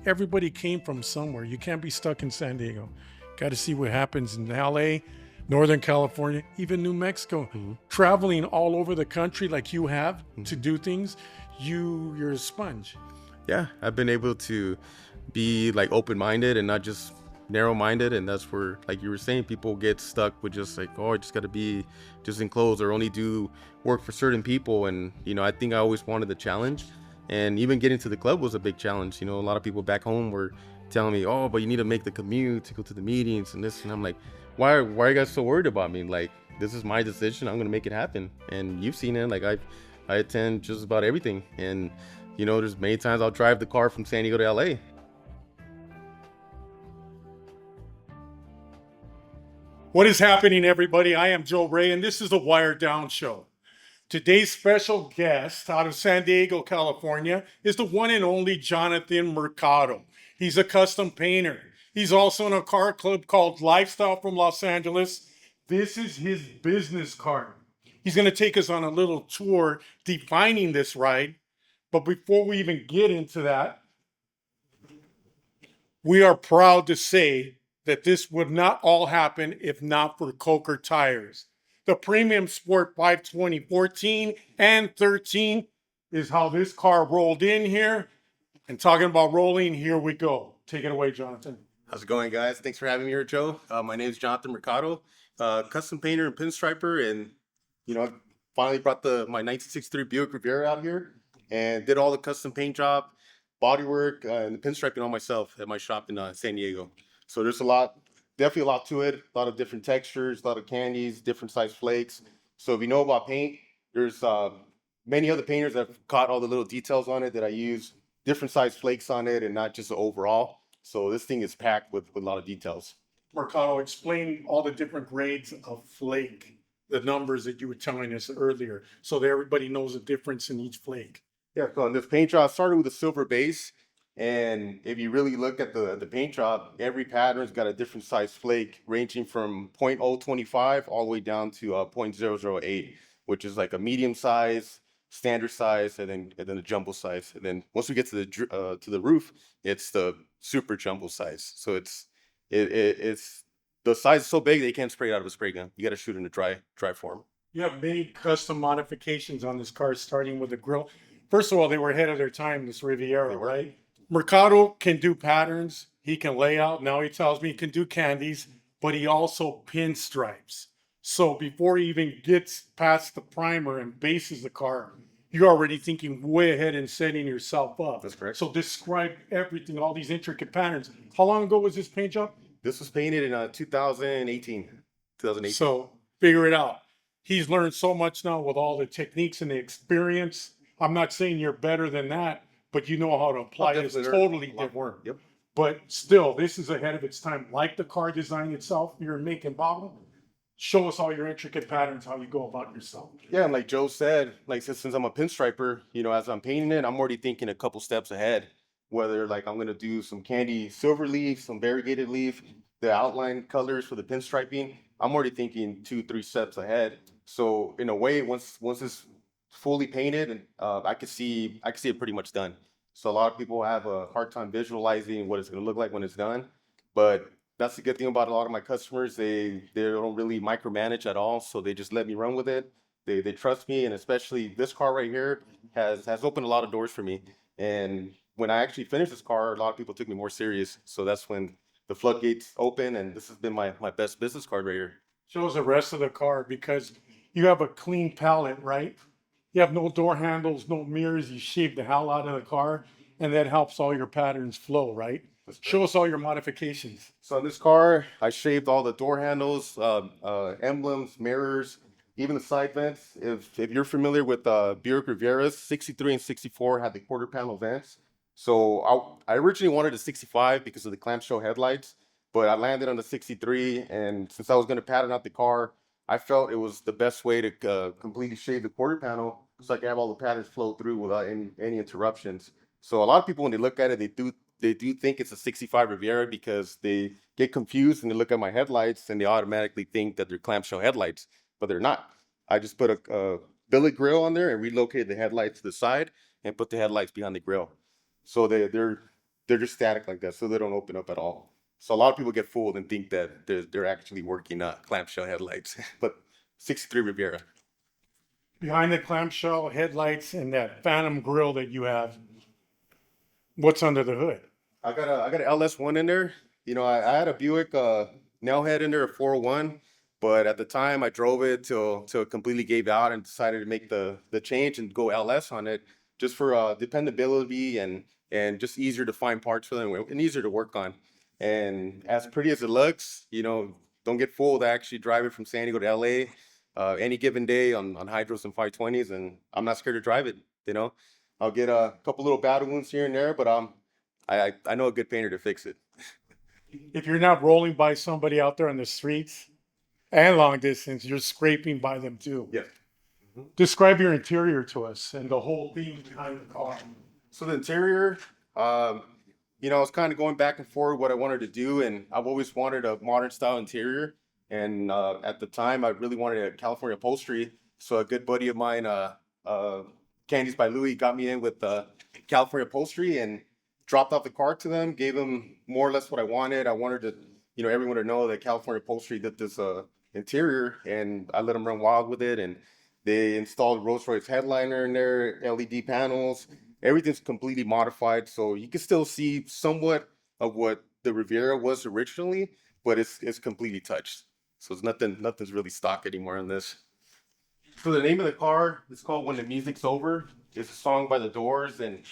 everybody came from somewhere. You can't be stuck in San Diego. Got to see what happens in LA, Northern California, even New Mexico. Traveling all over the country like you have to do things, you're a sponge. Yeah, I've been able to be like open-minded and not just narrow-minded, and that's where, like you were saying, people get stuck with just like, oh, I just got to be just enclosed or only do work for certain people. And I think I always wanted the challenge, and even getting to the club was a big challenge. A lot of people back home were telling me, oh, but you need to make the commute to go to the meetings and this, and I'm like, why are you guys so worried about me? Like, this is my decision, I'm gonna make it happen. And you've seen it, like I attend just about everything, and there's many times I'll drive the car from San Diego to LA. What is happening, everybody? I am Joe Ray, and this is the Wired Down Show. Today's special guest out of San Diego, California, is the one and only Jonathan Mercado. He's a custom painter. He's also in a car club called Lifestyle from Los Angeles. This is his business card. He's going to take us on a little tour defining this ride. But before we even get into that, we are proud to say that this would not all happen if not for Coker Tires. The Premium Sport 520 14 and 13 is how this car rolled in here. And talking about rolling, here we go. Take it away, Jonathan. How's it going, guys? Thanks for having me here, Joe. My name is Jonathan Mercado, custom painter and pinstriper, and I finally brought my 1963 Buick Riviera out here and did all the custom paint job, bodywork, and the pinstriping all myself at my shop in San Diego. So there's definitely a lot to it, a lot of different textures, a lot of candies, different size flakes. So if you know about paint, there's many other painters that have caught all the little details on it that I use different size flakes on it and not just the overall. So this thing is packed with a lot of details. Mercado, explain all the different grades of flake, the numbers that you were telling us earlier, so that everybody knows the difference in each flake. Yeah, so on this paint job, I started with a silver base. And if you really look at the paint job, every pattern's got a different size flake ranging from 0.025 all the way down to 0.008, which is like a medium size, standard size, and then a jumbo size. And then once we get to the roof, it's the super jumbo size. So it's the size is so big that you can't spray it out of a spray gun. You got to shoot in a dry form. You have many custom modifications on this car, starting with the grill. First of all, they were ahead of their time, this Riviera, right? Mercado can do patterns. He can lay out. Now he tells me he can do candies, but he also pinstripes. So before he even gets past the primer and bases the car, you're already thinking way ahead and setting yourself up. That's correct. So describe everything, all these intricate patterns. How long ago was this paint job? This was painted in 2018. So figure it out. He's learned so much now with all the techniques and the experience. I'm not saying you're better than that, but you know how to apply this totally different. Yep. But still, this is ahead of its time. Like the car design itself, you're making model. Show us all your intricate patterns, how you go about yourself. Yeah, and like Joe said, like since I'm a pinstriper, as I'm painting it, I'm already thinking a couple steps ahead. Whether like I'm gonna do some candy silver leaf, some variegated leaf, the outline colors for the pinstriping, I'm already thinking 2-3 steps ahead. So in a way, once it's fully painted, and I can see it pretty much done. So a lot of people have a hard time visualizing what it's going to look like when it's done, but that's the good thing about a lot of my customers. They don't really micromanage at all, so they just let me run with it. They trust me, and especially this car right here has opened a lot of doors for me. And when I actually finished this car, a lot of people took me more serious. So that's when the floodgates open, and this has been my best business card right here. Shows the rest of the car, because you have a clean palette, right? You have no door handles, no mirrors. You shave the hell out of the car, and that helps all your patterns flow, right? Show us all your modifications. So on this car, I shaved all the door handles, emblems, mirrors, even the side vents. If you're familiar with Buick Rivieras, 63 and 64 had the quarter panel vents. So I originally wanted a 65 because of the clamshell headlights, but I landed on the 63, and since I was going to pattern out the car, I felt it was the best way to completely shave the quarter panel so I can have all the patterns flow through without any interruptions. So a lot of people, when they look at it, they do think it's a 65 Riviera because they get confused and they look at my headlights and they automatically think that they're clamshell headlights, but they're not. I just put a billet grill on there and relocated the headlights to the side and put the headlights behind the grill. So they're they're just static like that, so they don't open up at all. So a lot of people get fooled and think that they're actually working clamshell headlights, but 63 Riviera. Behind the clamshell headlights and that phantom grille that you have, what's under the hood? I got an LS1 in there. I had a Buick nailhead in there, a 401, but at the time I drove it till it completely gave out and decided to make the change and go LS on it just for dependability and just easier to find parts for them and easier to work on. And as pretty as it looks, don't get fooled. I actually drive it from San Diego to LA any given day on hydros and 520s, and I'm not scared to drive it. I'll get a couple little battle wounds here and there, but I know a good painter to fix it. If you're not rolling by somebody out there on the streets and long distance, you're scraping by them too. Yeah. Describe your interior to us and the whole theme behind the car. So the interior, I was kind of going back and forth what I wanted to do, and I've always wanted a modern style interior. And at the time, I really wanted a California upholstery. So a good buddy of mine, Candies by Louie, got me in with California upholstery and dropped off the car to them. Gave them more or less what I wanted. I wanted to, everyone to know that California upholstery did this interior, and I let them run wild with it. And they installed Rolls-Royce headliner in there, LED panels. Everything's completely modified, so you can still see somewhat of what the Riviera was originally, but it's completely touched. So it's nothing's really stock anymore on this. So the name of the car is called When the Music's Over. It's a song by the Doors, and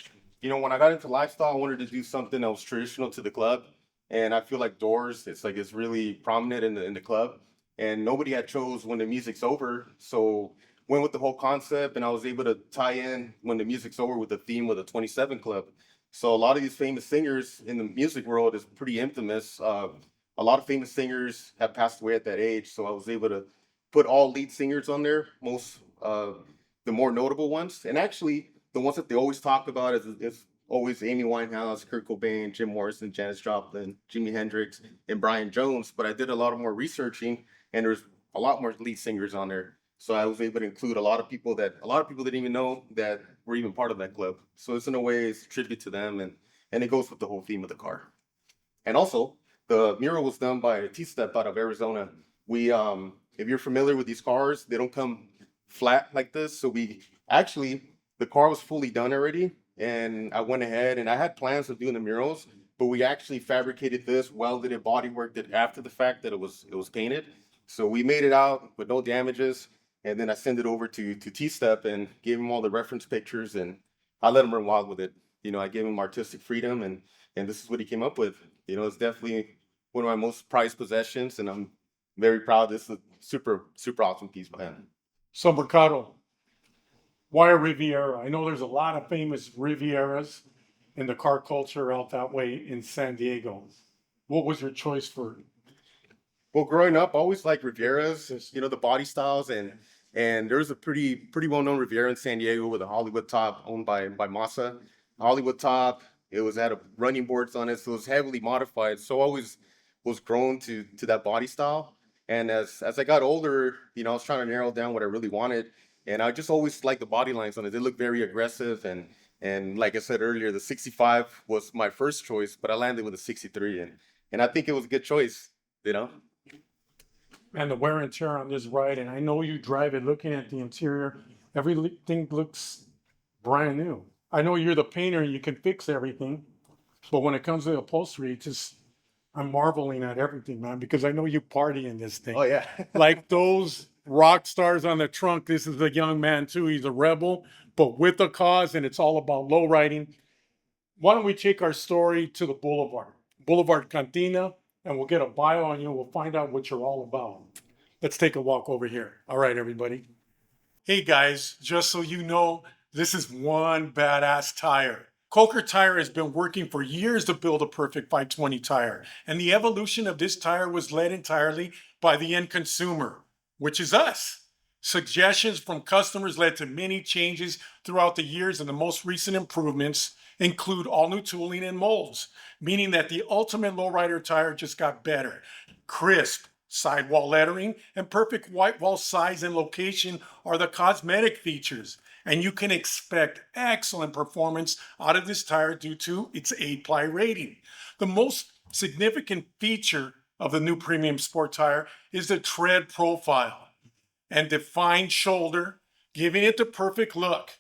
when I got into lifestyle, I wanted to do something that was traditional to the club, and I feel like Doors, it's really prominent in the club, and nobody had chose When the Music's Over, so went with the whole concept, and I was able to tie in When the Music's Over with the theme of the 27 Club. So a lot of these famous singers in the music world is pretty infamous. A lot of famous singers have passed away at that age, so I was able to put all lead singers on there, most the more notable ones, and actually the ones that they always talk about is always Amy Winehouse, Kurt Cobain, Jim Morrison, Janis Joplin, Jimi Hendrix, and Brian Jones. But I did a lot of more researching, and there's a lot more lead singers on there. So I was able to include a lot of people didn't even know that were even part of that club. So it's in a way it's a tribute to them, and it goes with the whole theme of the car. And also the mural was done by T-Step out of Arizona. We if you're familiar with these cars, they don't come flat like this. So the car was fully done already, and I went ahead and I had plans of doing the murals, but we actually fabricated this, welded it, bodyworked it after the fact that it was painted. So we made it out with no damages, and then I sent it over to T-Step and gave him all the reference pictures, and I let him run wild with it. I gave him artistic freedom, and this is what he came up with. It's definitely one of my most prized possessions, and I'm very proud. This is a super, super awesome piece by him. So Mercado, why a Riviera? I know there's a lot of famous Rivieras in the car culture out that way in San Diego. What was your choice for? Well, growing up, I always liked Rivieras, the body styles, and there was a pretty well-known Riviera in San Diego with a Hollywood top owned by Masa. Hollywood top, it was had a running boards on it, so it was heavily modified. So I always was grown to that body style. And as I got older, I was trying to narrow down what I really wanted, and I just always liked the body lines on it. They look very aggressive, and like I said earlier, the 65 was my first choice, but I landed with a 63, and I think it was a good choice, And the wear and tear on this ride, and I know you drive it looking at the interior, everything looks brand new. I know you're the painter and you can fix everything, but when it comes to upholstery, I'm marveling at everything, man, because I know you party in this thing. Oh yeah. Like those rock stars on the trunk, this is a young man too. He's a rebel, but with a cause, and it's all about low riding. Why don't we take our story to the Boulevard Cantina, and we'll get a bio on you. We'll find out what you're all about. Let's take a walk over here. All right, everybody. Hey guys, just so you know, this is one badass tire. Coker Tire has been working for years to build a perfect 520 tire, and the evolution of this tire was led entirely by the end consumer, which is us. Suggestions from customers led to many changes throughout the years, and the most recent improvements include all new tooling and molds, meaning that the ultimate lowrider tire just got better. Crisp sidewall lettering and perfect white wall size and location are the cosmetic features. and you can expect excellent performance out of this tire due to its 8-ply rating. The most significant feature of the new premium sport tire is the tread profile and defined shoulder, giving it the perfect look.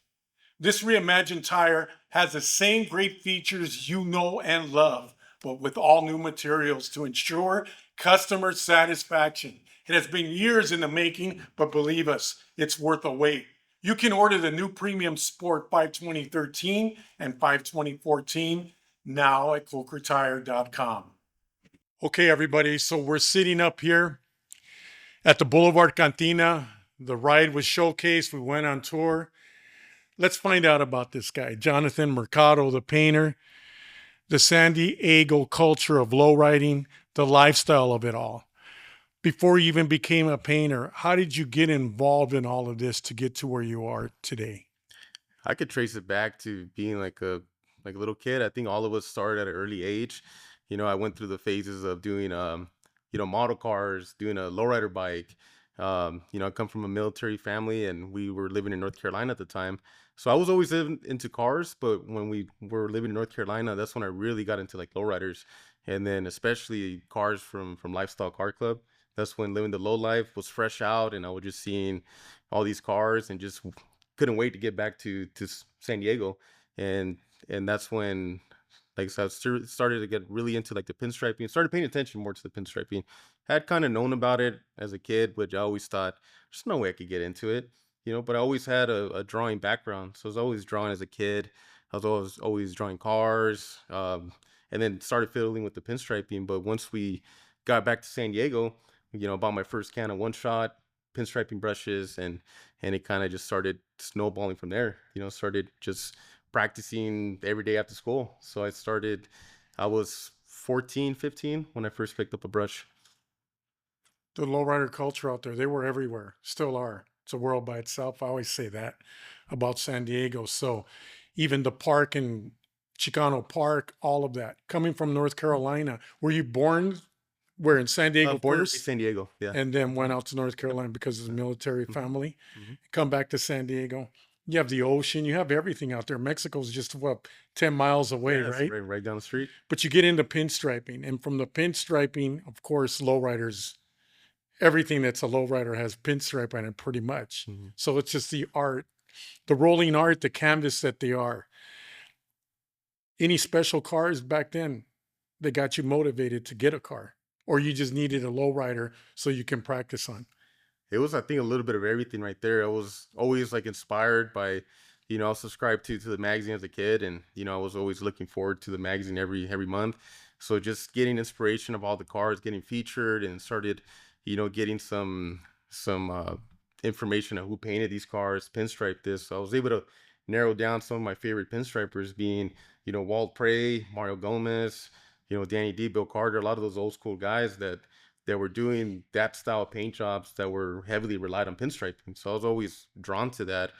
This reimagined tire has the same great features you know and love, but with all new materials to ensure customer satisfaction. It has been years in the making, but believe us, it's worth a wait. You can order the new Premium Sport 52013 and 52014 now at cokertire.com. Okay, everybody, so we're sitting up here at the Boulevard Cantina. The ride was showcased. We went on tour. Let's find out about this guy, Jonathan Mercado, the painter, the San Diego culture of lowriding, the lifestyle of it all. Before you even became a painter, how did you get involved in all of this to get to where you are today? I could trace it back to being like a little kid. I think all of us started at an early age. I went through the phases of doing model cars, doing a lowrider bike. I come from a military family, and we were living in North Carolina at the time. So I was always into cars, but when we were living in North Carolina, that's when I really got into like lowriders, and then especially cars from Lifestyle Car Club. That's when living the low life was fresh out, and I was just seeing all these cars and just couldn't wait to get back to San Diego, and that's when like so I started to get really into like the pinstriping, started paying attention more to the pinstriping. Had kind of known about it as a kid, but I always thought there's no way I could get into it, But I always had a drawing background, so I was always drawing as a kid. I was always drawing cars, and then started fiddling with the pinstriping. But once we got back to San Diego, bought my first can of one shot pinstriping brushes, and it kind of just started snowballing from there. Started just practicing every day after school. So I was 14, 15 when I first picked up a brush. The lowrider culture out there, they were everywhere, still are. It's a world by itself. I always say that about San Diego. So even the park in Chicano Park, all of that. Coming from North Carolina, were you born where in San Diego Born in first? San Diego, yeah. And then went out to North Carolina because of the military family. Mhm. Come back to San Diego. You have the ocean, you have everything out there. Mexico's just 10 miles away, Yeah, it's right? right down the street. But you get into pinstriping, and from the pinstriping, of course, lowriders, everything that's a lowrider has pinstripe on it pretty much. Mhm. So it's just the art, the rolling art, the canvas that they are. Any special cars back then that got you motivated to get a car? Or you just needed a lowrider so you can practice on? It was, I think, a little bit of everything right there. I was always like inspired by, I was subscribed to the magazine as a kid, and I was always looking forward to the magazine every month. So just getting inspiration of all the cars getting featured, and started, getting some information on who painted these cars, pinstripe this. So I was able to narrow down some of my favorite pinstripers, being, Walt Prey, Mario Gomez, Danny D, Bill Carter, a lot of those old school guys that were doing that style of paint jobs that were heavily relied on pinstriping. So I was always drawn to that.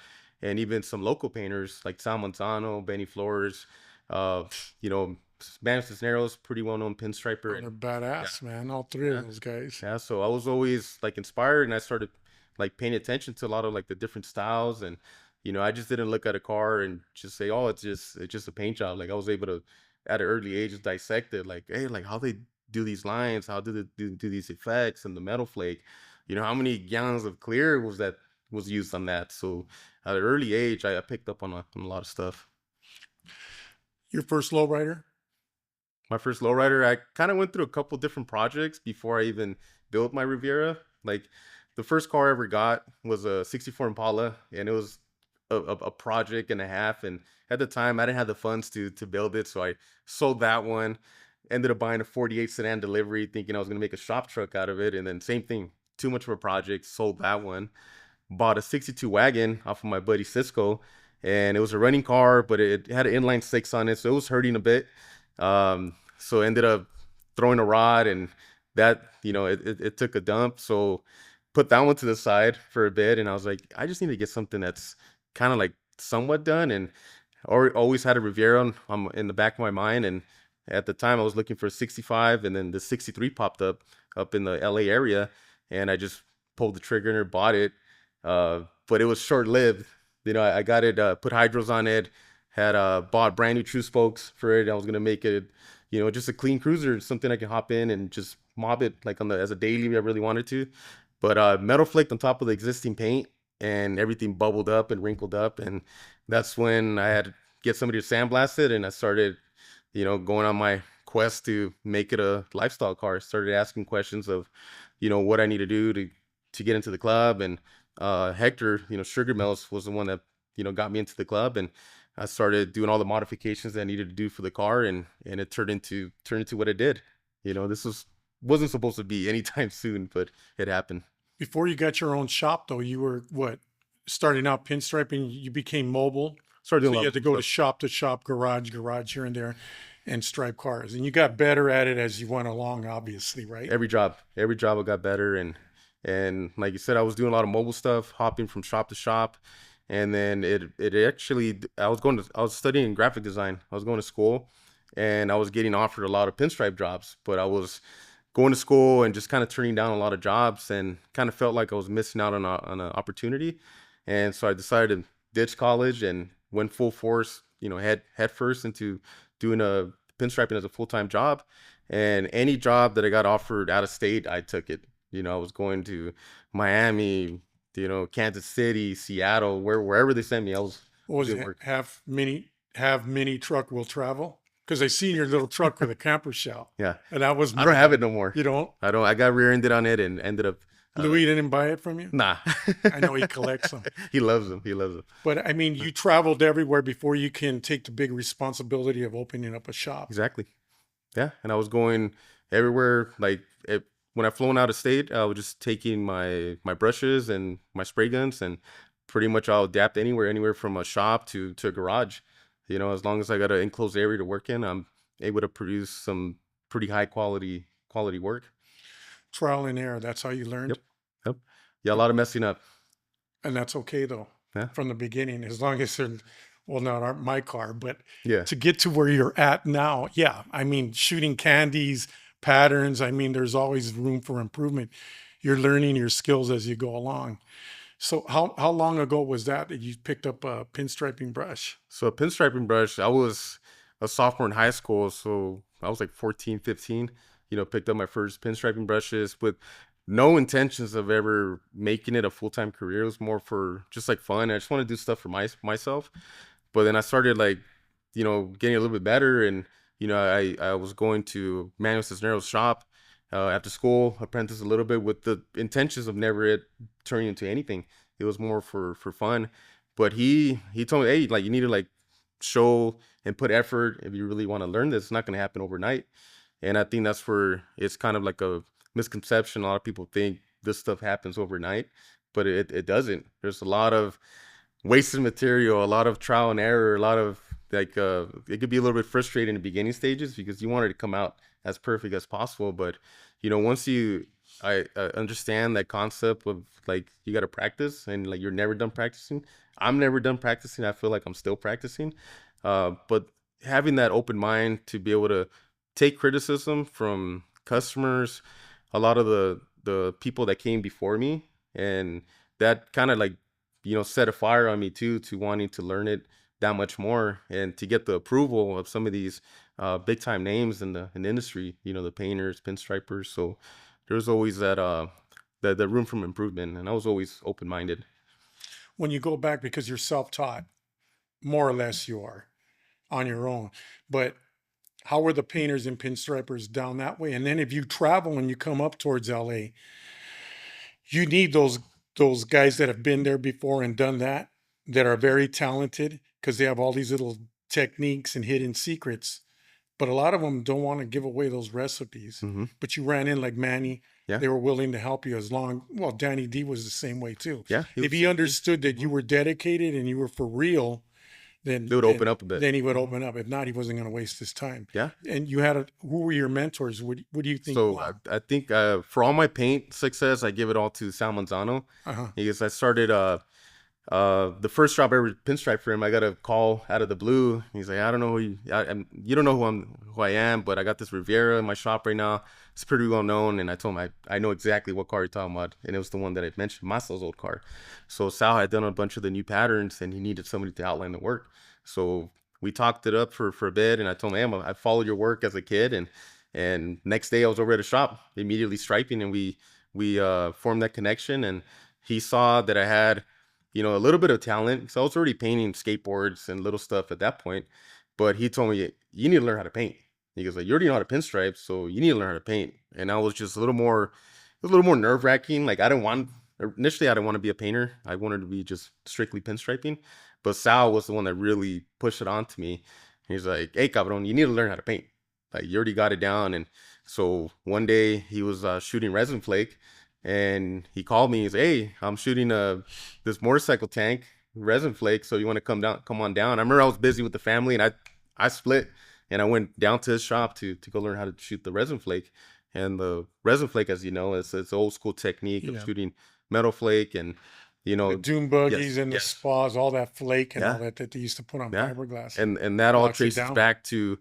And even some local painters like Sal Montano, Benny Flores, uh, you know, Spanish Cisneros, pretty well known pinstriper. They're badass, man. All three Yeah. of those guys. Yeah, so I was always like inspired, and I started like paying attention to a lot of like the different styles, and I just didn't look at a car and just say, oh, it's just a paint job. Like I was able to at an early age just dissect it, like, hey, like how they do these lines, how do they do these effects and the metal flake, how many gallons of clear was used on that. So at an early age, I picked up on a lot of stuff. Your first lowrider? My first lowrider, I kind of went through a couple different projects before I even built my Riviera. Like the first car I ever got was a 64 Impala, and it was a project and a half. And at the time, I didn't have the funds to build it, so I sold that one. Ended up buying a 48 sedan delivery, thinking I was gonna make a shop truck out of it, and then same thing, too much of a project, sold that one. Bought a 62 wagon off of my buddy Cisco, and it was a running car, but it had an inline six on it, so it was hurting a bit. So ended up throwing a rod, and that it took a dump. So put that one to the side for a bit, and I was like, I just need to get something that's kind of like somewhat done, and or always had a Riviera in the back of my mind. And at the time I was looking for a 65, and then the 63 popped up in the LA area, and I just pulled the trigger and bought it. But it was short lived. I got it, put hydros on it, had bought brand new true spokes for it. I was gonna make it, just a clean cruiser, something I can hop in and just mob it like on the as a daily if I really wanted to. But metal flaked on top of the existing paint, and everything bubbled up and wrinkled up, and that's when I had to get somebody to sandblast it, and I started, going on my quest to make it a lifestyle car. Started asking questions of, what I need to do to get into the club, and Hector, Sugar Mills was the one that got me into the club, and I started doing all the modifications that I needed to do for the car, and it turned into what it did. This wasn't supposed to be anytime soon, but it happened. Before you got your own shop, though, you were what? Starting out pinstriping, you became mobile. Started doing So a you lot had to of go stuff. to shop, garage here and there, and stripe cars. And you got better at it as you went along, obviously, right? Every job I got better, and like you said, I was doing a lot of mobile stuff, hopping from shop to shop, and then it actually I was studying graphic design. I was going to school, and I was getting offered a lot of pinstripe jobs, but I was going to school and just kind of turning down a lot of jobs, and kind of felt like I was missing out on an opportunity, and so I decided to ditch college and went full force, head first into doing a pinstriping as a full-time job. And any job that I got offered out of state, I took it. I was going to Miami, Kansas City, Seattle, wherever they sent me, I was What was doing it? work. Have mini truck will travel? Because I seen your little truck with a camper shell, Yeah, and that was I don't mine. have it no more. You don't? I don't. I got rear-ended on it and ended up. Uh, Louis didn't buy it from you? nah, I know he collects them. he loves them. He loves them. But I mean, you traveled everywhere before you can take the big responsibility of opening up a shop. Exactly. Yeah, and I was going everywhere. Like when I flown out of state, I was just taking my brushes and my spray guns, and pretty much I'll adapt anywhere from a shop to a garage. As long as I got an enclosed area to work in, I'm able to produce some pretty high quality work. Trial and error. That's how you Yep, learned. yep. Yeah, a lot of messing up. And that's okay though, Yeah, from the beginning, as long as they're, well, not my car, but yeah. to get to where you're at now. Yeah. I mean, shooting candies, patterns. I mean, there's always room for improvement. You're learning your skills as you go along. So how long ago was that you picked up a pinstriping brush? So a pinstriping brush, I was a sophomore in high school, so I was like 14, 15, picked up my first pinstriping brushes with no intentions of ever making it a full-time career. It was more for just like fun. I just want to do stuff for myself. But then I started like, getting a little bit better, and I was going to Manuel Cisneros' shop after school, apprentice a little bit with the intentions of never it turning into anything. It was more for fun. But he told me, hey, like you need to like show and put effort if you really want to learn this. It's not going to happen overnight. And I think that's where it's kind of like a misconception. A lot of people think this stuff happens overnight, but it doesn't. There's a lot of wasted material, a lot of trial and error, a lot of like it could be a little bit frustrating in the beginning stages because you want it to come out as perfect as possible. But once I understand that concept of like you got to practice, and like you're never done practicing. I'm never done practicing. I feel like I'm still practicing. But having that open mind to be able to take criticism from customers, a lot of the people that came before me, and that kind of like set a fire on me too, to wanting to learn it that much more, and to get the approval of some of these big time names in the industry, the painters, pinstripers. So there's always that the room for improvement, and I was always open minded. When you go back, because you're self-taught, more or less you are on your own. But how were the painters and pinstripers down that way? And then if you travel and you come up towards LA, you need those guys that have been there before and done that, that are very talented, because they have all these little techniques and hidden secrets. But a lot of them don't want to give away those recipes. Hmm. But you ran in like Manny. Yeah, They were willing to help you as long. Well, Danny D was the same way too. yeah. If he understood that you were dedicated and you were for real, They then would open up a bit. then he would open up. If not, he wasn't going to waste his time. Yeah. And you had who were your mentors? What do you think? So I think for all my paint success, I give it all to Sal Manzano, Uh huh. because I started. The first job I ever pinstripe for him, I got a call out of the blue. He's like, I don't know who you don't know who I am, but I got this Riviera in my shop right now. It's pretty well known. And I told him I know exactly what car you're talking about. And it was the one that I mentioned, Maso's old car. So Sal had done a bunch of the new patterns and he needed somebody to outline the work. So we talked it up for a bit and I told him, hey, I followed your work as a kid. And next day I was over at a shop immediately striping and we formed that connection. And he saw that I had a little bit of talent. So I was already painting skateboards and little stuff at that point. But he told me, you need to learn how to paint. He goes, like, you already know how to pinstripe, so you need to learn how to paint. And I was just a little more nerve wracking. Like initially I didn't want to be a painter. I wanted to be just strictly pinstriping. But Sal was the one that really pushed it on to me. He's like, hey, cabron, you need to learn how to paint. Like, you already got it down. And so one day he was shooting resin flake and he called me. He's like, hey, I'm shooting this motorcycle tank resin flake. So you want to come on down? I remember I was busy with the family and I split and I went down to his shop to go learn how to shoot the resin flake. And the resin flake, as you know, it's an old school technique of shooting metal flake and, The dune buggies yes, and the yes, spas, all that flake and all yeah, that they used to put on yeah. fiberglass. And that all Knocks you traces down. back to,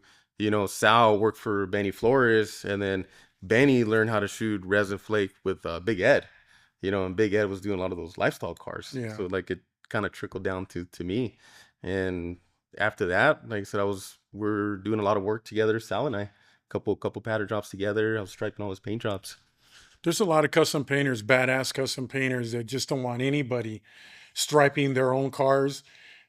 Sal worked for Benny Flores and then Benny learned how to shoot resin flake with Big Ed, and Big Ed was doing a lot of those lifestyle cars. Yeah. So like it kind of trickled down to me. And after that, like I said, we're doing a lot of work together, Sal and I, couple pattern jobs together. I was striping all his paint jobs. There's a lot of custom painters, badass custom painters that just don't want anybody striping their own cars.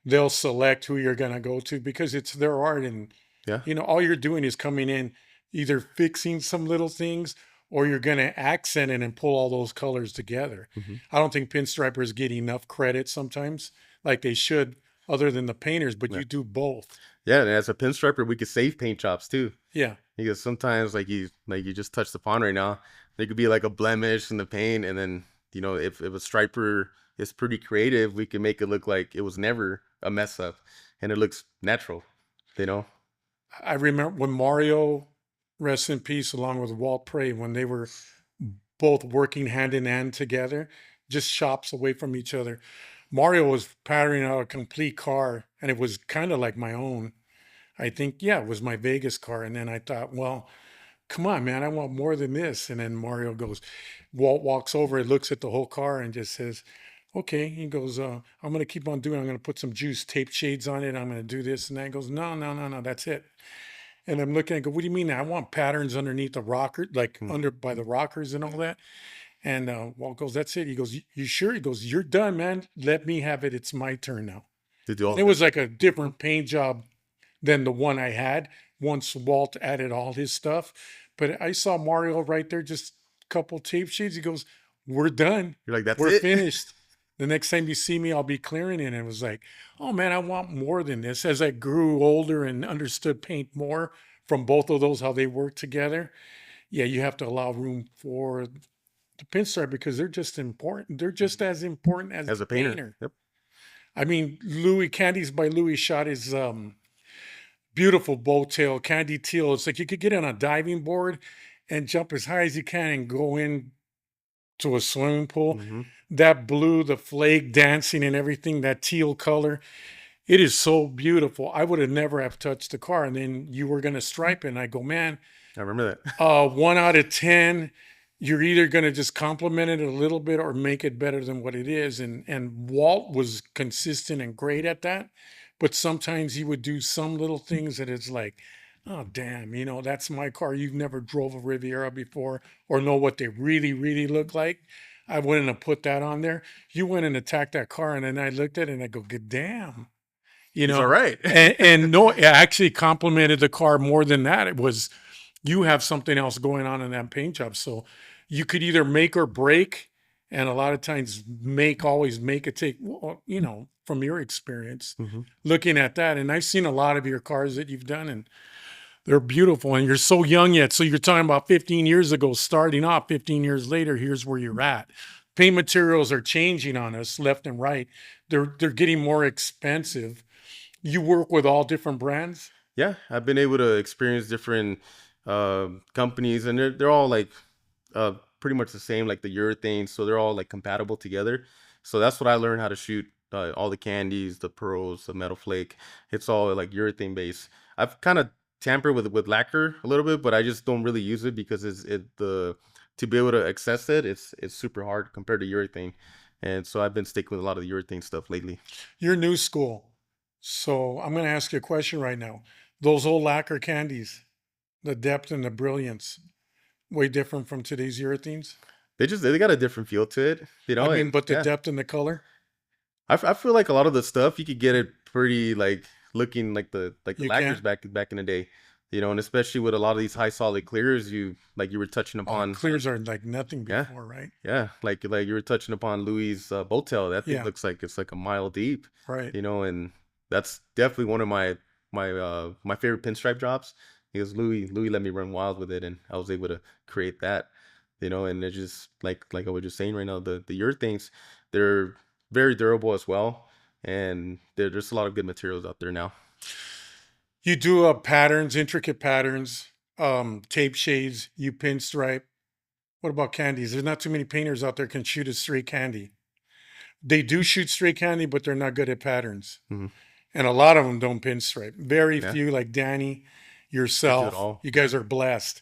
They'll select who you're going to go to because it's their art. And, Yeah. all you're doing is coming in, either fixing some little things or you're going to accent it and pull all those colors together. Hmm. I don't think pinstripers get enough credit sometimes, like they should, other than the painters, but Yeah. you do both. Yeah. And as a pinstriper, we could save paint jobs too. Yeah. Because sometimes like you just touched upon right now, there could be like a blemish in the paint, and then if a striper is pretty creative, we can make it look like it was never a mess up, and it looks natural. You know. I remember when Mario, rest in peace, along with Walt Prey, when they were both working hand in hand together, just shops away from each other. Mario was patterning out a complete car, and it was kind of like my own. I think, yeah, it was my Vegas car. And then I thought, well, come on, man, I want more than this. And then Mario goes, Walt walks over and looks at the whole car and just says, okay. He goes, I'm going to keep on doing, I'm going to put some juice tape shades on it. I'm going to do this. And then he goes, no, no, no, no, that's it. And I'm looking, I go, what do you mean? I want patterns underneath the rocker, like Mm. under by the rockers and all that. And Walt goes, that's it. He goes, you sure? He goes, you're done, man. Let me have it. It's my turn now. To do all And it that. was like a different paint job than the one I had once Walt added all his stuff. But I saw Mario right there, just a couple tape shades. He goes, we're done. You're like, that's We're it. finished. The next time you see me, I'll be clearing it. And it was like, oh man, I want more than this. As I grew older and understood paint more from both of those, how they work together. Yeah, you have to allow room for the pinstripe because they're just important. They're just as important as As the a painter. painter. Yep. I mean, Louis Candies by Louis shot his beautiful bow tail, candy teal. It's like you could get on a diving board and jump as high as you can and go in to a swimming pool. Hmm. That blue, the flake dancing and everything, that teal color, it is so beautiful. I would have never have touched the car. And then you were going to stripe it. And I go, man, I remember that. 1 out of 10, you're either going to just compliment it a little bit or make it better than what it is. And Walt was consistent and great at that. But sometimes he would do some little things that it's like, oh, damn, that's my car. You've never drove a Riviera before or know what they really, really look like. I wouldn't have put that on there. You went and attacked that car. And then I looked at it and I go, good damn. He's all right. And no, I actually complimented the car more than that. It was, you have something else going on in that paint job. So you could either make or break. And a lot of times always make it take, well, from your experience Hmm. looking at that. And I've seen a lot of your cars that you've done and they're beautiful and you're so young yet. So you're talking about 15 years ago, starting off 15 years later, here's where you're at. Paint materials are changing on us left and right. They're getting more expensive. You work with all different brands? Yeah, I've been able to experience different companies, and they're all like pretty much the same, like the urethane, so they're all like compatible together. So that's what I learned how to shoot all the candies, the pearls, the metal flake. It's all like urethane based. I've kind of tampered with lacquer a little bit, but I just don't really use it because the to be able to access it, it's super hard compared to urethane. And so I've been sticking with a lot of the urethane stuff lately. You're new school. So I'm going to ask you a question right now. Those old lacquer candies, the depth and the brilliance, way different from today's urethanes. They got a different feel to it, you I know. mean, And but the yeah, depth and the color, I feel like a lot of the stuff you could get it pretty like looking like the you lacquers can. back in the day, you know, and especially with a lot of these high solid clears, you were touching Oh, upon. clears are like nothing Yeah, before, right? yeah, like you were touching upon Louis' Botel. That thing Yeah, looks like it's like a mile deep, right. you know, and that's definitely one of my favorite pinstripe drops. Because Louis let me run wild with it, and I was able to create that, you know. And it's just like I was just saying right now, the urethanes, they're very durable as well, and there's a lot of good materials out there now. You do patterns, intricate patterns, tape shades, you pinstripe. What about candies? There's not too many painters out there can shoot a straight candy. They do shoot straight candy, but they're not good at patterns. Hmm. And a lot of them don't pinstripe. Very Yeah, few, like Danny, I do it yourself. all. You guys are blessed.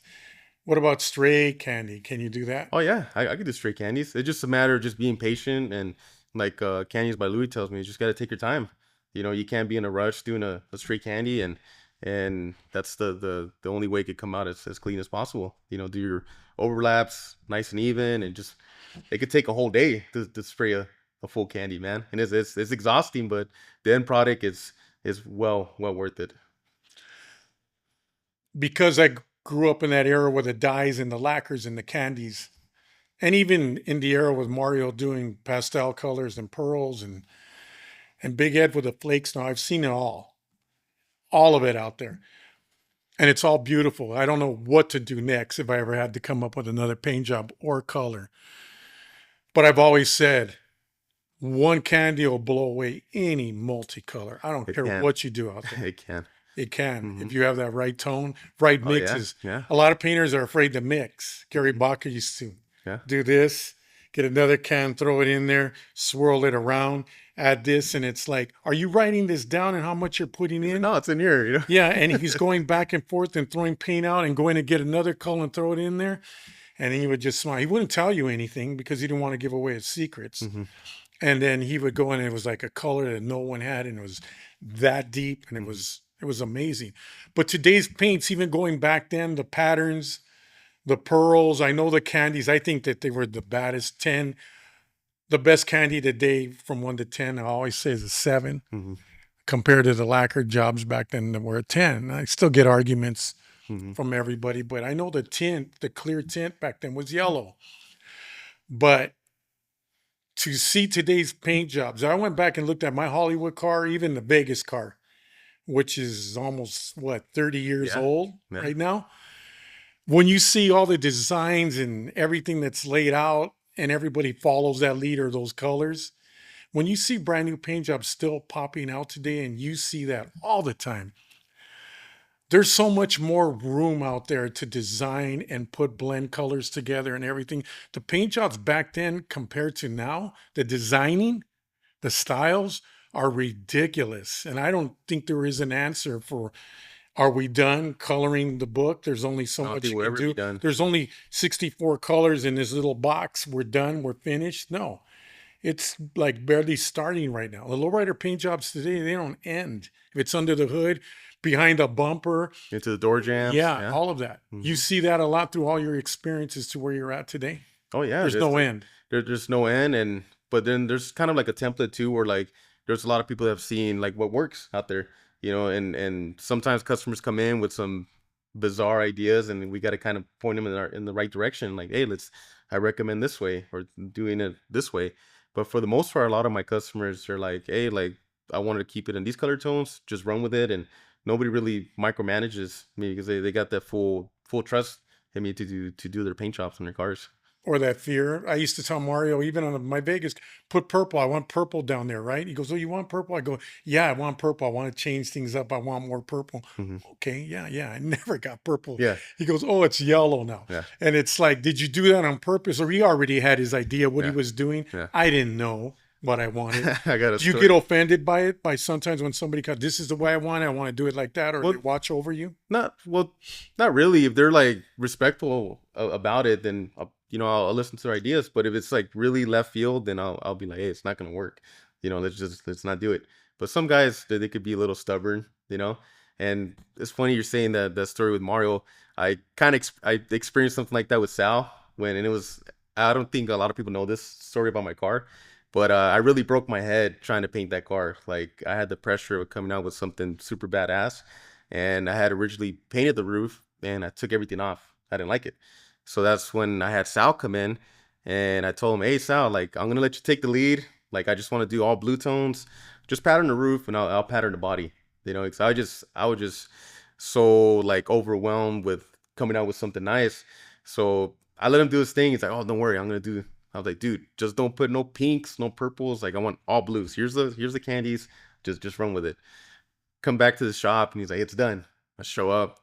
What about straight candy? Can you do that? Oh yeah, I could do straight candies. It's just a matter of just being patient and like Candies by Louis tells me, you just gotta take your time. You know, you can't be in a rush doing a straight candy and that's the only way it could come out as clean as possible. You know, do your overlaps nice and even and just it could take a whole day to spray a full candy, man. And it's exhausting, but the end product is well worth it. Because I grew up in that era with the dyes and the lacquers and the candies, and even in the era with Mario doing pastel colors and pearls and Big Ed with the flakes. Now I've seen it all of it out there, and it's all beautiful. I don't know what to do next if I ever had to come up with another paint job or color. But I've always said one candy will blow away any multicolor. I don't It care can. what you do out there. It can. It can Hmm. if you have that right tone, right Oh yeah, mixes. yeah, A lot of painters are afraid to mix. Gary Baca used to yeah. do this, get another can, throw it in there, swirl it around, add this, and it's like, are you writing this down and how much you're putting in? No, it's in here, you know. Yeah, and he's going back and forth and throwing paint out and going to get another color and throw it in there. And then he would just smile. He wouldn't tell you anything because he didn't want to give away his secrets. Hmm. And then he would go in and it was like a color that no one had, and it was that deep, and Hmm. it was amazing. But today's paints, even going back then, the patterns, the pearls, I know the candies, I think that they were the baddest. 10, the best candy today from 1 to 10, I always say is a 7 Hmm. compared to the lacquer jobs back then that were a 10. I still get arguments Hmm. from everybody, but I know the tint, the clear tint back then was yellow. But to see today's paint jobs, I went back and looked at my Hollywood car, even the Vegas car, which is almost what 30 years Yeah, old yeah. right now. When you see all the designs and everything that's laid out and everybody follows that lead or those colors, when you see brand new paint jobs still popping out today and you see that all the time, there's so much more room out there to design and put blend colors together and everything. The paint jobs back then compared to now, the designing, the styles are ridiculous. And I don't think there is an answer for are we done coloring the book? There's only so I don't much think you we'll can ever be do. done. There's only 64 colors in this little box. We're done. We're finished. No, it's like barely starting right now. The lowrider paint jobs today, they don't end. If it's under the hood, behind a bumper, Into the door jams. yeah, Yeah. all of that. You Hmm. see that a lot through all your experiences to where you're at today. Oh yeah, There's no end. there's no end, and but then there's kind of like a template too, where like there's a lot of people that have seen like what works out there, you know, and sometimes customers come in with some bizarre ideas, and we got to kind of point them in the right direction. Like, hey, I recommend this way or doing it this way. But for the most part, a lot of my customers are like, hey, like I wanted to keep it in these color tones, just run with it, and nobody really micromanages me because they got that full trust in me to do their paint jobs on their cars. Or that fear. I used to tell Mario, even on my Vegas, put purple. I want purple down there, right? He goes, "Oh, you want purple?" I go, "Yeah, I want purple. I want to change things up. I want more purple." Hmm. Okay, yeah, yeah. I never got purple. Yeah, He goes, "Oh, it's yellow now." yeah, And it's like, did you do that on purpose? Or he already had his idea what he yeah, was doing? yeah. I didn't know. what I wanted. I got a Do you get story. offended by it? By sometimes when somebody comes, this is the way I want to do it like that, or they Well, watch over you? well, not really. If they're like respectful about it, then I'll listen to their ideas. But if it's like really left field, then I'll be like, hey, it's not gonna work. Let's not do it. But some guys they could be a little stubborn, you know. And it's funny you're saying that story with Mario. I experienced something like that with Sal and it was I don't think a lot of people know this story about my car. But I really broke my head trying to paint that car. Like I had the pressure of coming out with something super badass, and I had originally painted the roof, and I took everything off. I didn't like it, so that's when I had Sal come in, and I told him, "Hey Sal, like I'm gonna let you take the lead. Like I just want to do all blue tones, just pattern the roof, and I'll pattern the body. Because I was just so like overwhelmed with coming out with something nice. So I let him do his thing. He's like, "Oh, don't worry, I'm gonna do." I was like, "Dude, just don't put no pinks, no purples. Like I want all blues. Here's the candies. Just run with it." Come back to the shop and he's like, "It's done." I show up.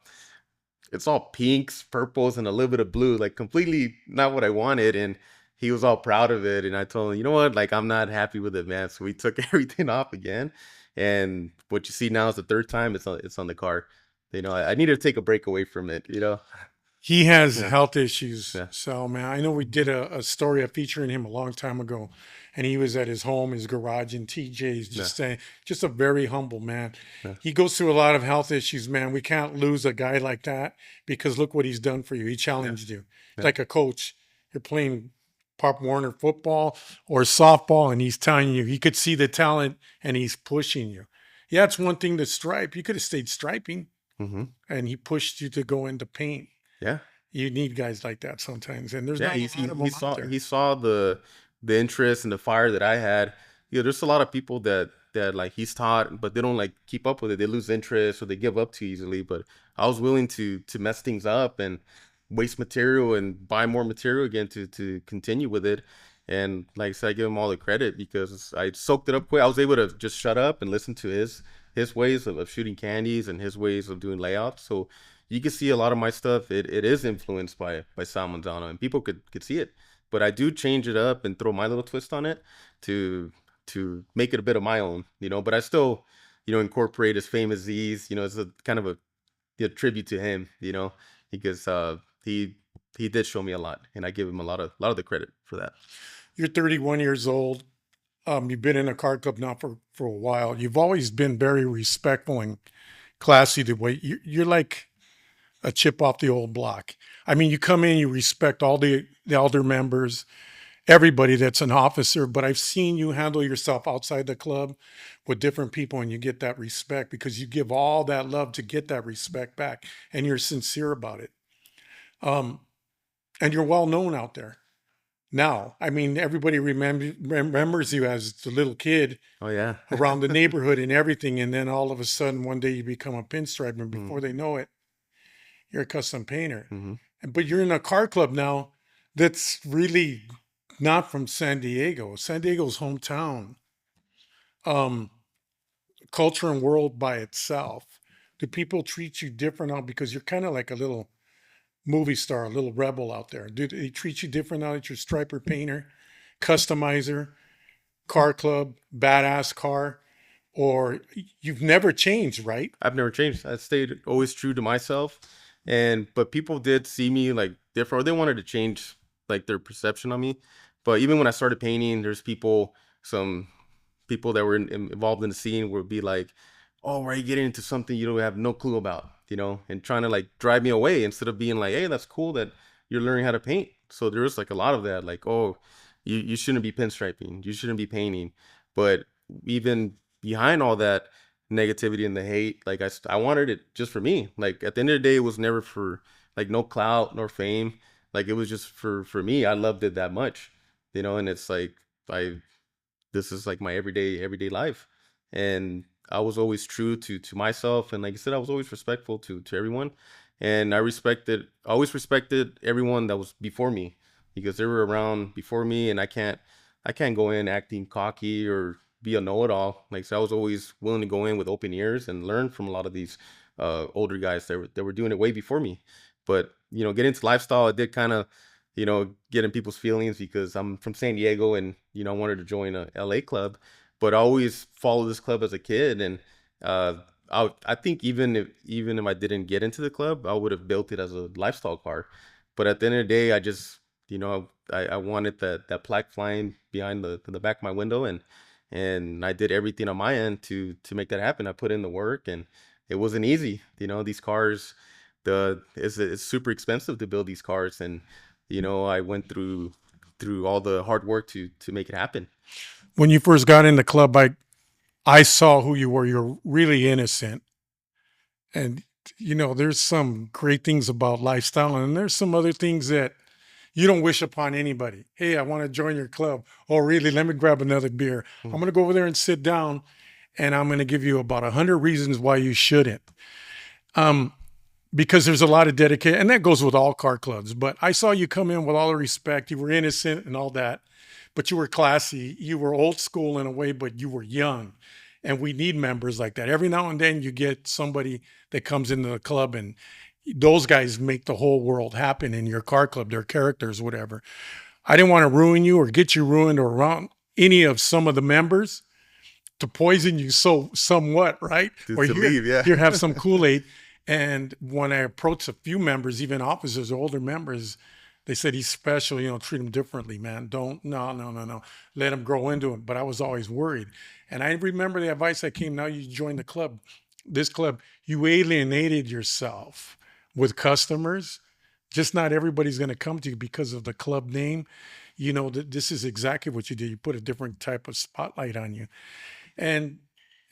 It's all pinks, purples, and a little bit of blue, like completely not what I wanted. And he was all proud of it. And I told him, you know what? Like I'm not happy with it, man. So we took everything off again. And what you see now is the third time it's on the car. I need to take a break away from it. He has Yeah. health issues, Yeah. so man, I know we did a story featuring him a long time ago, and he was at his home, his garage in TJ's, Yeah. just saying, just a very humble man. Yeah. He goes through a lot of health issues, man. We can't lose a guy like that because look what he's done for you. He Yeah. challenged you. It's Yeah. like a coach. You're playing Pop Warner football or softball, and he's telling you he could see the talent and he's pushing you. Yeah, it's one thing to stripe. You could have stayed striping, Mm-hmm. and he pushed you to go into paint. Yeah. You need guys like that sometimes, and there's Yeah, not a lot of them out there. he saw the interest and the fire that I had. There's a lot of people that like he's taught, but they don't like keep up with it. They lose interest or they give up too easily. But I was willing to mess things up and waste material and buy more material again to continue with it. And like I said, I give him all the credit because I soaked it up quick. I was able to just shut up and listen to his ways of shooting candies and his ways of doing layouts. So you can see a lot of my stuff. It is influenced by Sal Manzano, and people could see it. But I do change it up and throw my little twist on it to make it a bit of my own. But I still incorporate his famous Z's. It's a kind of a tribute to him. Because he did show me a lot, and I give him a lot of the credit for that. You're 31 years old. You've been in a car club now for a while. You've always been very respectful and classy. The way you're like a chip off the old block. I mean, you come in, you respect all the elder members, everybody that's an officer. But I've seen you handle yourself outside the club with different people, and you get that respect because you give all that love to get that respect back, and you're sincere about it. Um, and you're well known out there. Now, I mean, everybody remembers you as the little kid Oh yeah. around the neighborhood and everything, and then all of a sudden, one day you become a pinstriper, and before they know it, you're a custom painter. Mm-hmm. But you're in a car club now that's really not from San Diego. San Diego's hometown. Um, Culture and world by itself. Do people treat you different now because you're kind of like a little movie star, a little rebel out there? Do they treat you different now that you're striper painter, customizer, car club, badass car, or you've never changed, right? I've never changed. I stayed always true to myself. But people did see me like different, or they wanted to change like their perception on me. But even when I started painting, some people that were involved in the scene would be like, "Oh, why are you getting into something you don't have no clue about?" And trying to like drive me away instead of being like, "Hey, that's cool that you're learning how to paint." So there was like a lot of that, like, "Oh, you shouldn't be pinstriping, you shouldn't be painting." But even behind all that negativity and the hate, like I wanted it just for me. Like at the end of the day, it was never for like no clout nor fame. Like it was just for me. I loved it that much, and it's like I this is like my everyday life. And I was always true to myself, and like I said, I was always respectful to everyone. And I always respected everyone that was before me, because they were around before me, and I can't go in acting cocky or be a know-it-all. Like, so I was always willing to go in with open ears and learn from a lot of these older guys that were doing it way before me. But get into lifestyle, it did kind of getting people's feelings because I'm from San Diego and, I wanted to join a LA club, but I always followed this club as a kid. And uh, I think even if I didn't get into the club, I would have built it as a lifestyle car. But at the end of the day, I just, I wanted that plaque flying behind the back of my window, and I did everything on my end to make that happen. I put in the work, and it wasn't easy. These cars, it's super expensive to build these cars, and I went through all the hard work to make it happen. When you first got in the club, I saw who you were. You're really innocent. And, there's some great things about lifestyle, and there's some other things that you don't wish upon anybody. Hey, I want to join your club. Oh, really? Let me grab another beer. I'm going to go over there and sit down, and I'm going to give you about 100 reasons why you shouldn't. Because there's a lot of dedication, and that goes with all car clubs. But I saw you come in with all the respect. You were innocent and all that, but you were classy. You were old school in a way, but you were young. And we need members like that. Every now and then you get somebody that comes into the club, and those guys make the whole world happen in your car club, their characters, whatever. I didn't want to ruin you or get you ruined or around any of some of the members to poison you so somewhat, right? To Or you leave, yeah. you have some Kool-Aid. And when I approached a few members, even officers, older members, they said he's special, treat him differently, man. Don't, no. Let him grow into it. But I was always worried. And I remember the advice that came, now you join the club, this club, you alienated yourself with customers. Just not everybody's going to come to you because of the club name. This is exactly what you did. You put a different type of spotlight on you. And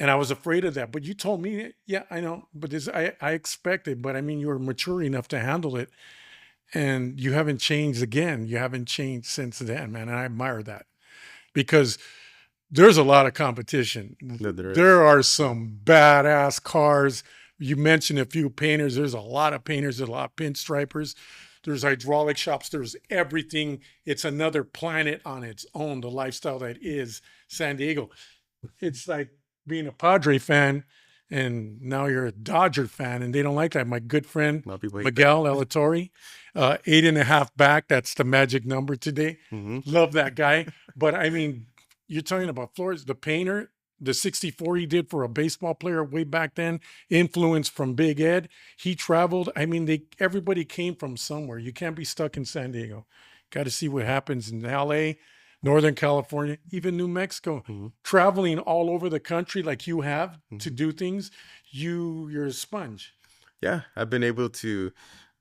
I was afraid of that. But you told me, yeah, I know. But I expected, but I mean, you were mature enough to handle it. And you haven't changed again. You haven't changed since then, man. And I admire that because there's a lot of competition. No, there is. There are some badass cars. You mentioned a few painters. There's a lot of painters. There's a lot of pinstripers. There's hydraulic shops. There's everything. It's another planet on its own, the lifestyle that is San Diego. It's like being a Padre fan and now you're a Dodger fan, and they don't like that. My good friend Miguel Elatorre, 8.5 back. That's the magic number today. Love that guy. But I mean, you're talking about Flores, the painter, the 64 he did for a baseball player way back then, influence from Big Ed. He traveled. I mean, everybody came from somewhere. You can't be stuck in San Diego. Got to see what happens in LA, Northern California, even New Mexico. Traveling all over the country like you have to do things, you're a sponge. Yeah, I've been able to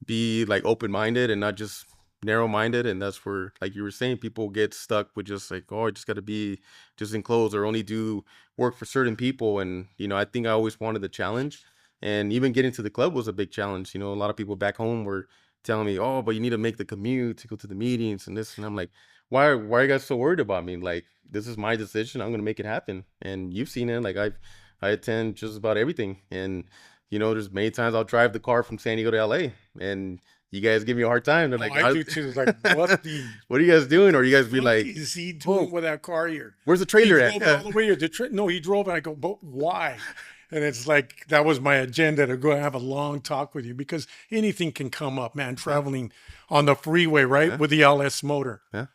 be like open-minded and not just narrow-minded, and that's where, like you were saying, people get stuck with just like, oh, I just got to be just enclosed or only do work for certain people. And I think I always wanted the challenge, and even getting to the club was a big challenge. A lot of people back home were telling me, oh, but you need to make the commute to go to the meetings and this, and I'm like, why are you guys so worried about me? Like, this is my decision. I'm gonna make it happen. And you've seen it. Like, I attend just about everything, and there's many times I'll drive the car from San Diego to LA, and you guys give me a hard time. They're like, I do too. It's like, what are you guys doing? Or you guys be like, is he doing with that car here? Where's the trailer at? He drove all the way here. No, he drove, and I go, but why? And it's like, that was my agenda, to go have a long talk with you, because anything can come up, man, traveling on the freeway, right? With the LS motor. Yeah.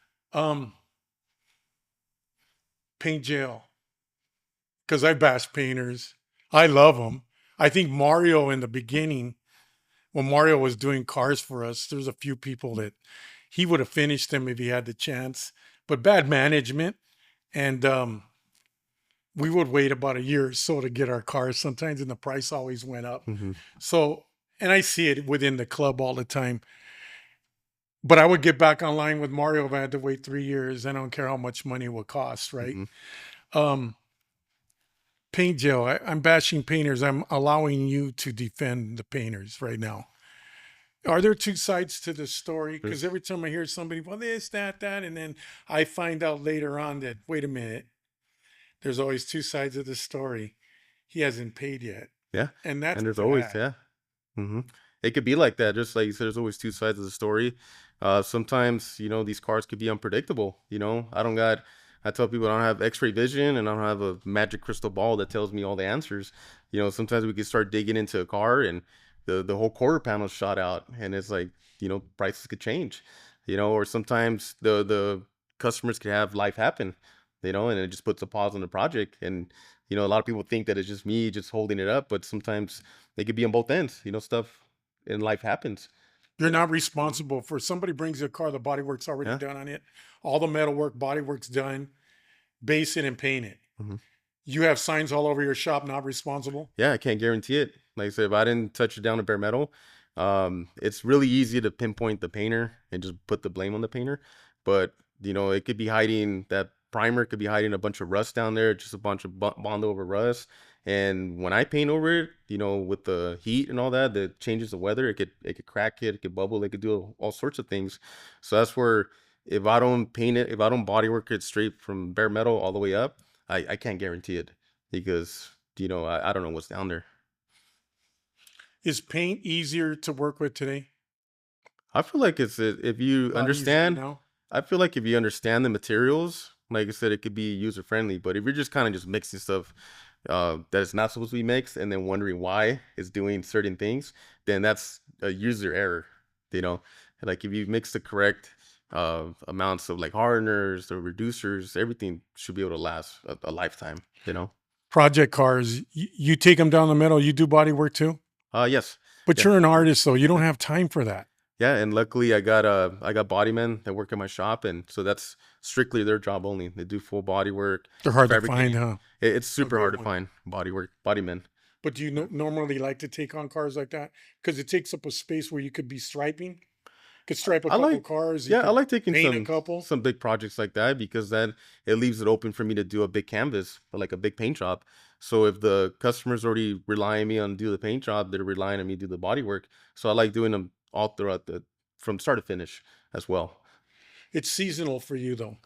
Paint jail. Because I bash painters. I love them. I think Mario in the beginning, when Mario was doing cars for us, there's a few people that he would have finished them if he had the chance, but bad management. And we would wait about a year or so to get our cars sometimes, and the price always went up. So, and I see it within the club all the time. But I would get back online with Mario if I had to wait 3 years. I don't care how much money it would cost, right? Paint jail. I'm bashing painters. I'm allowing you to defend the painters right now. Are there two sides to the story? Because every time I hear somebody, well, this, that, and then I find out later on that, wait a minute, there's always two sides of the story. He hasn't paid yet. Yeah. And there's always, it could be like that. Just like you said, there's always two sides of the story. Sometimes, these cars could be unpredictable. I tell people I don't have x-ray vision, and I don't have a magic crystal ball that tells me all the answers. Sometimes we could start digging into a car and the whole quarter panel shot out, and it's like, prices could change. or sometimes the customers could have life happen, and it just puts a pause on the project. And a lot of people think that it's just me just holding it up, but sometimes they could be on both ends. Stuff in life happens. You're not responsible for somebody brings you a car, the body work's already Yeah. done on it. All the metal work, body work's done, base it and paint it. hmm You have signs all over your shop, not responsible. Yeah, I can't guarantee it. Like I said, if I didn't touch it down to bare metal, it's really easy to pinpoint the painter and just put the blame on the painter. But it could be hiding that primer could be hiding a bunch of rust down there, just a bunch of bond over rust. And when I paint over it, with the heat and all that, that changes the weather. It could crack it could bubble, it could do all sorts of things. So that's where if I don't paint it, if I don't body work it straight from bare metal all the way up, I can't guarantee it because I don't know what's down there. Is paint easier to work with today? I feel like if you A lot easier understand, now. I feel like if you understand the materials, like I said, it could be user friendly. But if you're just kind of just mixing stuff that is not supposed to be mixed and then wondering why it's doing certain things, then that's a user error. You know, like if you mix the correct amounts of like hardeners or reducers, everything should be able to last a lifetime. Project cars, you take them down the middle, you do body work too? Yes. But Yeah. you're an artist, though. You don't have time for that. Yeah, and luckily I got body men that work in my shop, and so that's strictly their job only. They do full body work, They're hard to find, fabricating. huh? It's A super hard good to one. find body men. But do you normally like to take on cars like that? Because it takes up a space where you could be striping. Could stripe a I couple like, cars. You yeah, I could like taking paint a some couple. some big projects like that because then it leaves it open for me to do a big canvas, like a big paint job. So if the customer's already relying on me on do the paint job, they're relying on me to do the body work. So I like doing them all throughout from start to finish as well. It's seasonal for you, though.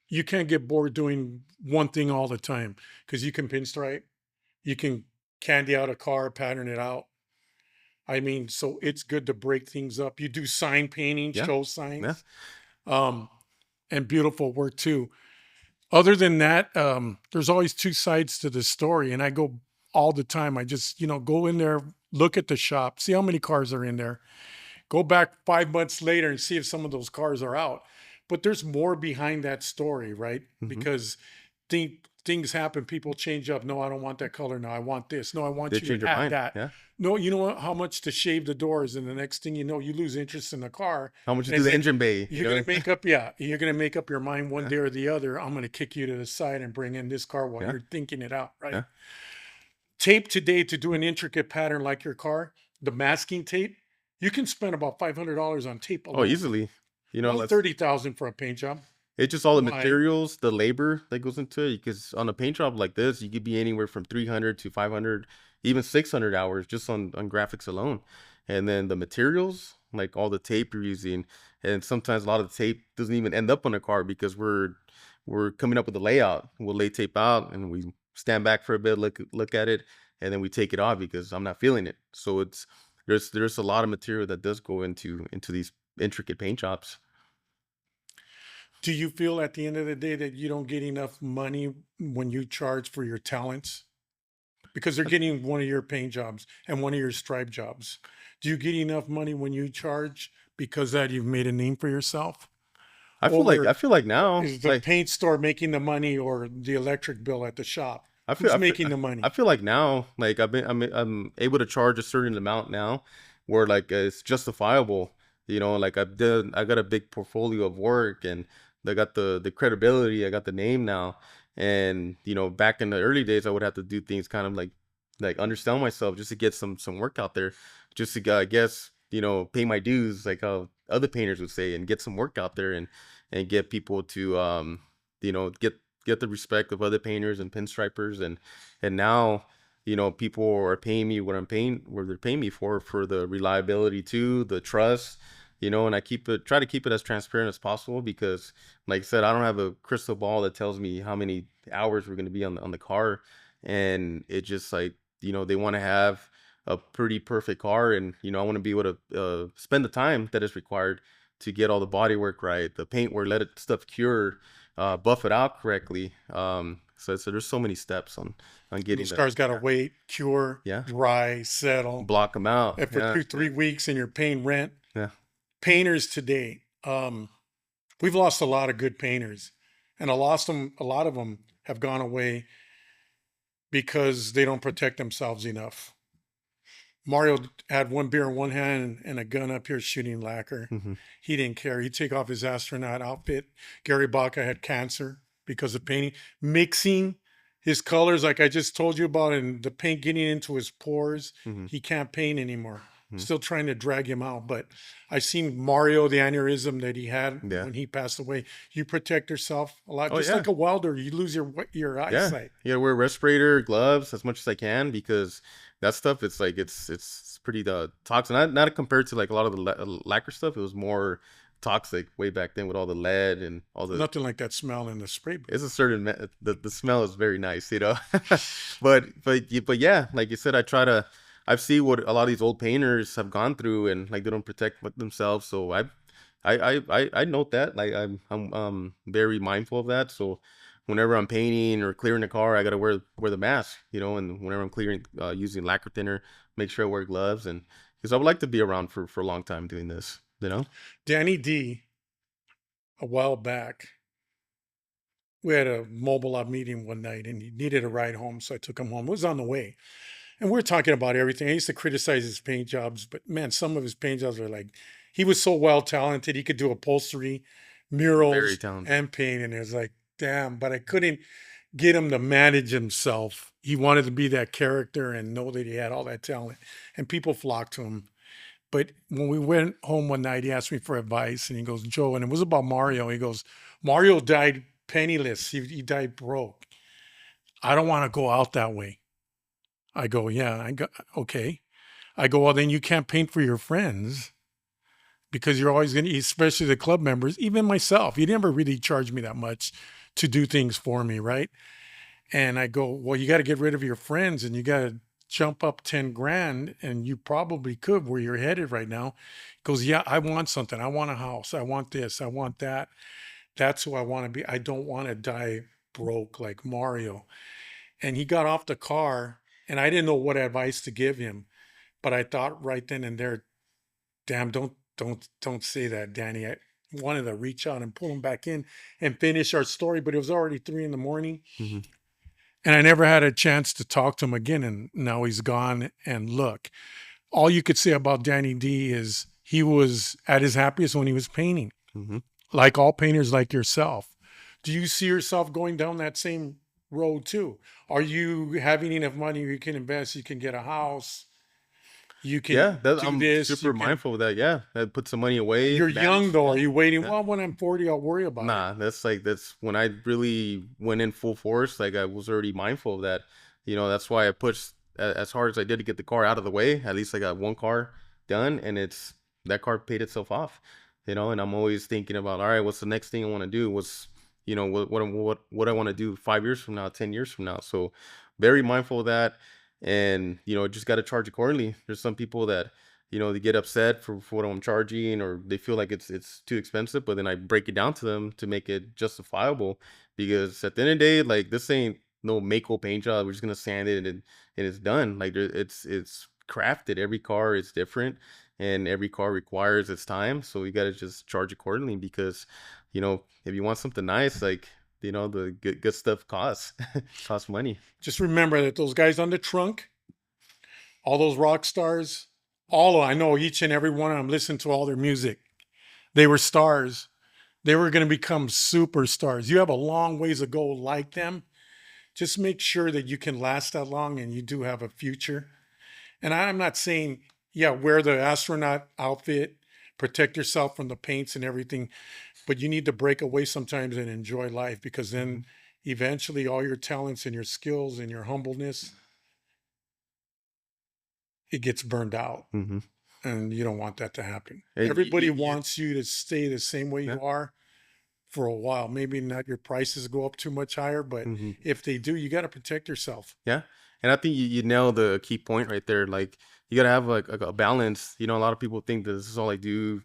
You can't get bored doing one thing all the time because you can pinstripe, you can candy out a car, pattern it out. I mean, so it's good to break things up. You do sign painting, Yeah, show yeah. signs, um, and beautiful work too. Other than that, there's always two sides to the story, and I go all the time. I just, go in there, look at the shop, see how many cars are in there, go back 5 months later and see if some of those cars are out. But there's more behind that story, right? hmm Because things happen, people change up. No, I don't want that color. No, I want this. No, I They want you change to their add mind. that. Yeah. No, you know what, how much to shave the doors, and the next thing you know, you lose interest in the car, How much you do and the then engine bay? you're gonna make up, yeah, you're gonna make up your mind one Yeah, day or the other. I'm gonna kick you to the side and bring in this car while yeah, you're thinking it out, right? yeah. Tape today to do an intricate pattern like your car, the masking tape, you can spend about $500 on tape Oh, alone. easily. About Let's. 30,000 for a paint job. It's just all the Why? materials, the labor that goes into it. Because on a paint job like this, you could be anywhere from 300 to 500, even 600 hours just on graphics alone. And then the materials, like all the tape you're using, and sometimes a lot of the tape doesn't even end up on the car because we're coming up with a layout. We'll lay tape out and we stand back for a bit, look at it, and then we take it off because I'm not feeling it. So there's a lot of material that does go into these intricate paint jobs. Do you feel at the end of the day that you don't get enough money when you charge for your talents? Because they're getting one of your paint jobs and one of your stripe jobs. Do you get enough money when you charge because that you've made a name for yourself? I Or feel like now, is the like paint store making the money or the electric bill at the shop? I feel Who's I feel making the I money? feel like now, like I'm able to charge a certain amount now, where like it's justifiable. Like I got a big portfolio of work, and I got the credibility. I got the name now, and back in the early days, I would have to do things kind of like undersell myself just to get some work out there, just to I guess pay my dues, like how other painters would say, and get some work out there and get people to get the respect of other painters and pinstripers. And now people are paying me what they're paying me for the reliability too, the trust. And I try to keep it as transparent as possible because like I said, I don't have a crystal ball that tells me how many hours we're going to be on the car. And it just like they want to have a pretty perfect car, and I want to be able to spend the time that is required to get all the body work right, the paint work, let it stuff cure, buff it out correctly. So there's so many steps on getting Those that. cars got to wait, cure, Yeah, dry, settle. block them out. And for Yeah, 2, 3 weeks and you're paying rent. yeah. Painters today, Um, we've lost a lot of good painters, and a lot of them have gone away because they don't protect themselves enough. Mario had one beer in one hand and a gun up here shooting lacquer. Hmm. He didn't care. He'd take off his astronaut outfit. Gary Baca had cancer because of painting, mixing his colors, like I just told you about, and the paint getting into his pores. Hmm. He can't paint anymore. Hmm. Still trying to drag him out. But I seen Mario, the aneurysm that he had Yeah. when he passed away. You protect yourself a lot, Oh just yeah. like a welder. You lose your Yeah. eyesight. You gotta wear respirator, gloves as much as I can because that stuff it's like it's pretty toxic. Not compared to like a lot of the lacquer stuff. It was more toxic way back then with all the lead and all the. Nothing like that smell in the spray booth. It's a certain the smell is very nice, you know. But yeah, like you said, I've seen what a lot of these old painters have gone through and like they don't protect themselves. So I note that like I'm very mindful of that. So whenever I'm painting or clearing the car, I gotta wear the mask, you know. And whenever I'm clearing using lacquer thinner, make sure I wear gloves and because I would like to be around for a long time doing this, you know. Danny D, a while back, we had a mobile up meeting one night and he needed a ride home. So I took him home. It was on the way. And we are talking about everything. I used to criticize his paint jobs, but man, some of his paint jobs were like, he was so well talented. He could do upholstery, Very murals, talented. and paint. And it was like, damn, but I couldn't get him to manage himself. He wanted to be that character and know that he had all that talent. And people flocked to him. But when we went home one night, he asked me for advice and he goes, Joe, and it was about Mario. He goes, Mario died penniless. He died broke. I don't want to go out that way. I go, yeah, I go, okay. I go, well, then you can't paint for your friends because you're always going to, especially the club members, even myself. You never really charged me that much to do things for me, right? And I go, well, you got to get rid of your friends and you got to jump up 10 grand and you probably could where you're headed right now. He goes, yeah, I want something. I want a house. I want this. I want that. That's who I want to be. I don't want to die broke like Mario. And he got off the car and I didn't know what advice to give him, but I thought right then and there, damn, don't say that, Danny. I wanted to reach out and pull him back in and finish our story, but it was already 3 in the morning. Hmm. And I never had a chance to talk to him again. And now he's gone. And look, all you could say about Danny D is he was at his happiest when he was painting, Hmm. like all painters like yourself. Do you see yourself going down that same road too? Are you having enough money you can invest? You can get a house. You can Yeah, that do I'm this. You super can. mindful of that. Yeah, I put some money away, You're young manage. though. Yeah, Are you waiting? yeah. Well, when I'm 40, I'll worry about it. Nah, that's when I really went in full force. Like I was already mindful of that. You know, that's why I pushed as hard as I did to get the car out of the way. At least I got one car done, and it's that car paid itself off. You know, and I'm always thinking about, all right, what's the next thing I want to do? What's you know what I want to do 5 years from now, 10 years from now. So very mindful of that, and you know, just got to charge accordingly. There's some people that they get upset for what I'm charging or they feel like it's too expensive, but then I break it down to them to make it justifiable because at the end of the day, like this ain't no Mako paint job. We're just gonna sand it and it's done. Like it's crafted. Every car is different and every car requires its time. So you gotta just charge accordingly because if you want something nice, like the good stuff costs costs money. Just remember that those guys on the trunk, all those rock stars, I know each and every one of them listened to all their music. They were stars. They were going to become superstars. You have a long ways to go like them. Just make sure that you can last that long and you do have a future. And I'm not saying, yeah, wear the astronaut outfit, protect yourself from the paints and everything, but you need to break away sometimes and enjoy life because then eventually all your talents and your skills and your humbleness, it gets burned out. Mm-hmm. And you don't want that to happen. And Everybody wants you to stay the same way yeah. you are for a while. Maybe not your prices go up too much higher, but Mm-hmm. if they do, you got to protect yourself. Yeah. And I think you nailed the key point right there. Like you gotta have like a balance. A lot of people think that this is all I do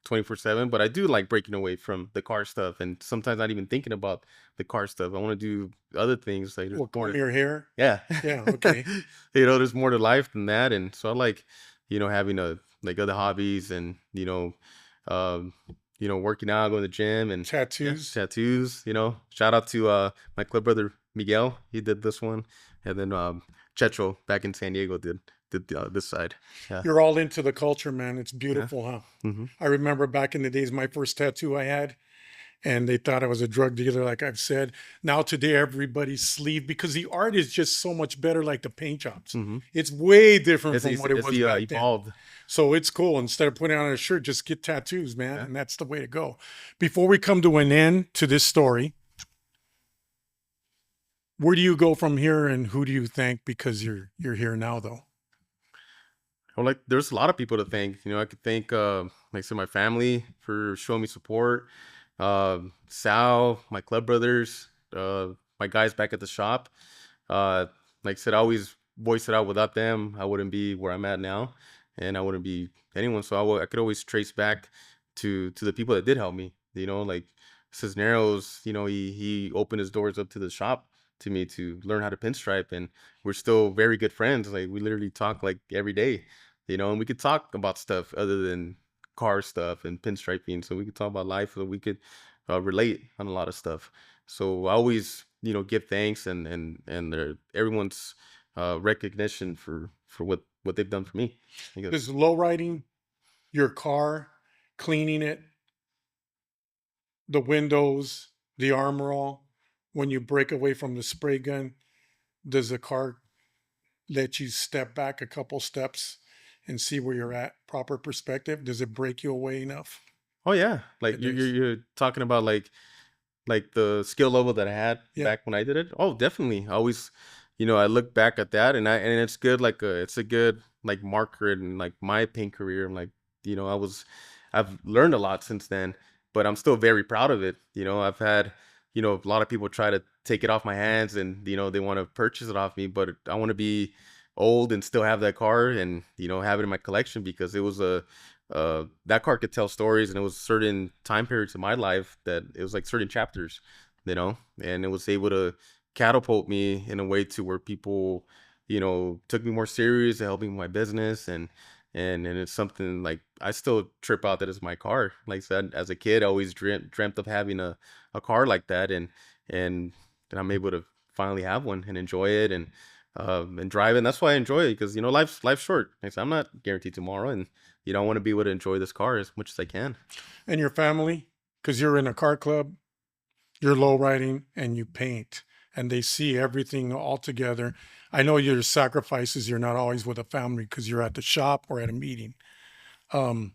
24/7, but I do like breaking away from the car stuff and sometimes not even thinking about the car stuff. I want to do other things like there's Well, more comb to, your hair. yeah. Yeah, okay. There's more to life than that. And so I like, having a like other hobbies and um working out, going to the gym, and Tattoos. tattoos. Shout out to my club brother Miguel. He did this one, and then Checho back in San Diego did this side. Yeah, You're all into the culture, man. It's yeah. beautiful, huh? Hmm. I remember back in the days, my first tattoo I had, and they thought I was a drug dealer, like I've said. Now today, everybody's sleeve, because the art is just so much better, like the paint jobs. Hmm. It's way different It's, from it's, what it it's was the back then. evolved. So it's cool. Instead of putting on a shirt, just get tattoos, man. Yeah. And that's the way to go. Before we come to an end to this story, where do you go from here, and who do you thank because you're here now, though? Well, like there's a lot of people to thank. I could thank like I said, my family for showing me support. Sal, my club brothers, my guys back at the shop. Uh, like I said, I always voice it out. Without them, I wouldn't be where I'm at now, and I wouldn't be anyone. So I could always trace back to the people that did help me. Like Cisneros. He opened his doors up to the shop to me to learn how to pinstripe, and we're still very good friends. Like we literally talk like every day. And we could talk about stuff other than car stuff and pinstriping. So we could talk about life, so we could relate on a lot of stuff. So I always, give thanks and everyone's recognition for what they've done for me. I guess. Does low riding your car, cleaning it, the windows, the armor all, when you break away from the spray gun, does the car let you step back a couple steps and see where you're at? Proper perspective. Does it break you away enough? Oh yeah, like It you're is. you're talking about like the skill level that I had Yeah. back when I did it. Oh, definitely. I always, I look back at that, and it's good. It's a good like marker in like my paint career. I'm like, I've learned a lot since then, but I'm still very proud of it. I've had, a lot of people try to take it off my hands, and they want to purchase it off me, but I want to be old and still have that car, and have it in my collection, because it was that car could tell stories, and it was certain time periods in my life that it was like certain chapters, and it was able to catapult me in a way to where people, took me more serious and helped me with my business, and it's something like I still trip out that it's my car. Like I said, as a kid, I always dreamt of having a car like that, and I'm able to finally have one and enjoy it, and drive it. And that's why I enjoy it, because life's short. Like I said, I'm not guaranteed tomorrow, and I want to be able to enjoy this car as much as I can. And your family, because you're in a car club, you're low riding and you paint, and they see everything all together. I know your sacrifices, you're not always with a family because you're at the shop or at a meeting. Um,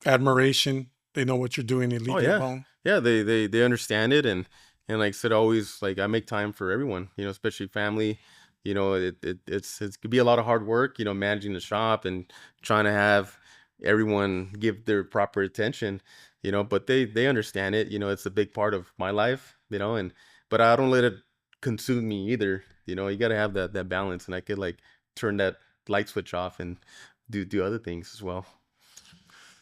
Admiration, they know what you're doing, they Oh leave you yeah, alone. yeah. They understand it, and like I said, always like I make time for everyone. Especially family. It could be a lot of hard work. Managing the shop and trying to have everyone give their proper attention. But they understand it. It's a big part of my life. And but I don't let it consume me either. You got to have that balance, and I could like turn that light switch off and do other things as well.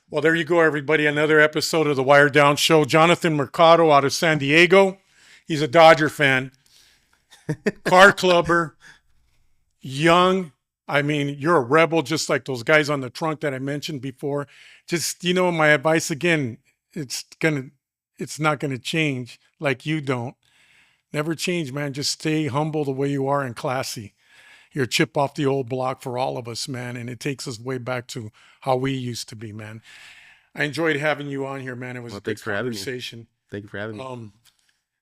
Well, there you go, everybody. Another episode of the Wired Down Show. Jonathan Mercado out of San Diego. He's a Dodger fan, car clubber, young. I mean, you're a rebel, just like those guys on the trunk that I mentioned before. Just, my advice again, it's not gonna change like you don't. Never change, man. Just stay humble the way you are and classy. You're a chip off the old block for all of us, man. And it takes us way back to how we used to be, man. I enjoyed having you on here, man. It was Well, a good thanks for having me. conversation. Thank you for having me.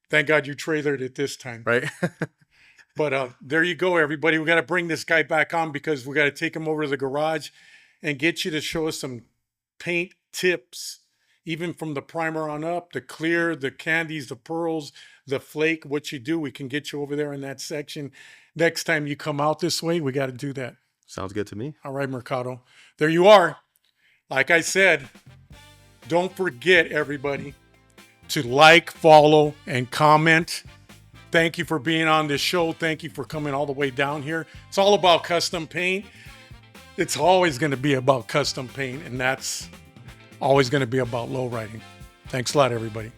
Thank God you trailered it this time. Right. But there you go, everybody. We got to bring this guy back on, because we got to take him over to the garage and get you to show us some paint tips, even from the primer on up, the clear, the candies, the pearls, the flake, what you do. We can get you over there in that section. Next time you come out this way, we got to do that. Sounds good to me. All right, Mercado. There you are. Like I said, don't forget, everybody, to like, follow, and comment. Thank you for being on this show. Thank you for coming all the way down here. It's all about custom paint. It's always going to be about custom paint, and that's always going to be about low riding. Thanks a lot, everybody.